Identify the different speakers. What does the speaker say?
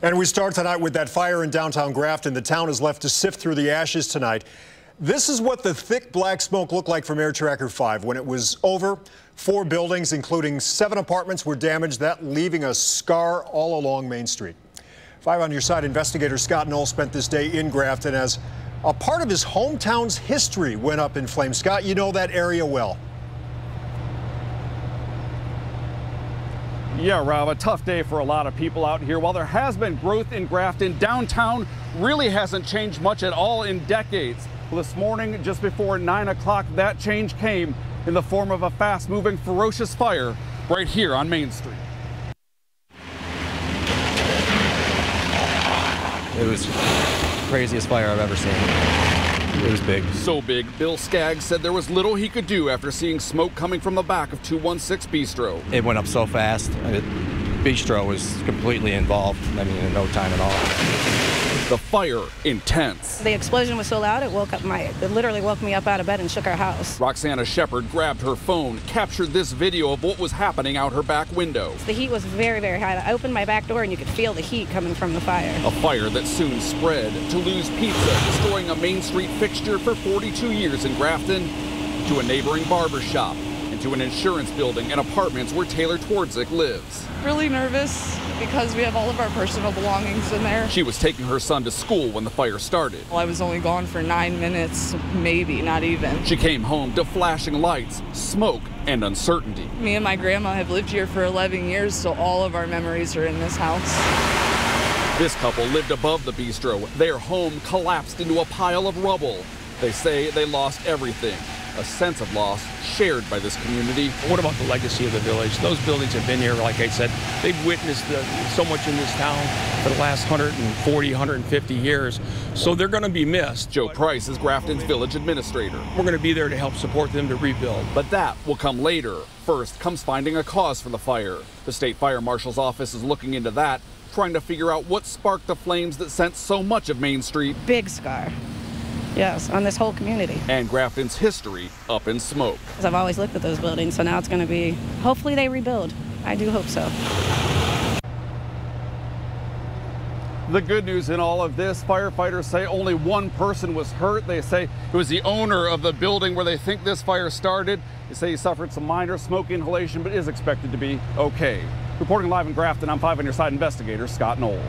Speaker 1: And we start tonight with that fire in downtown Grafton. The town is left to sift through the ashes tonight. This is what the thick black smoke looked like from Air Tracker 5. When it was over, 4 buildings, including 7 apartments, were damaged, that leaving a scar all along Main Street. 5 on your side, investigator Scott Knoll spent this day in Grafton as a part of his hometown's history went up in flames. Scott, you know that area well.
Speaker 2: Yeah, Rob, a tough day for a lot of people out here. While there has been growth in Grafton, downtown really hasn't changed much at all in decades. Well, this morning, just before 9 o'clock, that change came in the form of a fast-moving, ferocious fire right here on Main Street.
Speaker 3: It was the craziest fire I've ever seen. It was big.
Speaker 2: So big, Bill Skaggs said there was little he could do after seeing smoke coming from the back of 216 Bistro.
Speaker 3: It went up so fast. Bistro was completely involved, in no time at all.
Speaker 2: The fire intense.
Speaker 4: The explosion was so loud it literally woke me up out of bed and shook our house.
Speaker 2: Roxana Shepard grabbed her phone, captured this video of what was happening out her back window.
Speaker 4: The heat was very, very high. I opened my back door and you could feel the heat coming from the fire.
Speaker 2: A fire that soon spread to Lou's Pizza, destroying a Main Street fixture for 42 years in Grafton, to a neighboring barber shop, and to an insurance building and apartments where Taylor Twardzik lives.
Speaker 5: Really nervous because we have all of our personal belongings in there.
Speaker 2: She was taking her son to school when the fire started.
Speaker 5: Well, I was only gone for 9 minutes, maybe, not even.
Speaker 2: She came home to flashing lights, smoke, and uncertainty.
Speaker 5: Me and my grandma have lived here for 11 years, so all of our memories are in this house.
Speaker 2: This couple lived above the bistro. Their home collapsed into a pile of rubble. They say they lost everything. A sense of loss shared by this community.
Speaker 6: What about the legacy of the village? Those buildings have been here, like I said, they've witnessed so much in this town for the last 140, 150 years, so they're going to be missed.
Speaker 2: Joe Price is Grafton's village administrator.
Speaker 6: We're going to be there to help support them to rebuild.
Speaker 2: But that will come later. First comes finding a cause for the fire. The state fire marshal's office is looking into that, trying to figure out what sparked the flames that sent so much of Main Street.
Speaker 4: Big scar. Yes, on this whole community.
Speaker 2: And Grafton's history up in smoke.
Speaker 4: Because I've always looked at those buildings, so now it's going to be, hopefully they rebuild. I do hope so.
Speaker 2: The good news in all of this, firefighters say only 1 person was hurt. They say it was the owner of the building where they think this fire started. They say he suffered some minor smoke inhalation, but is expected to be okay. Reporting live in Grafton, I'm 5 on your side investigator Scott Knoll.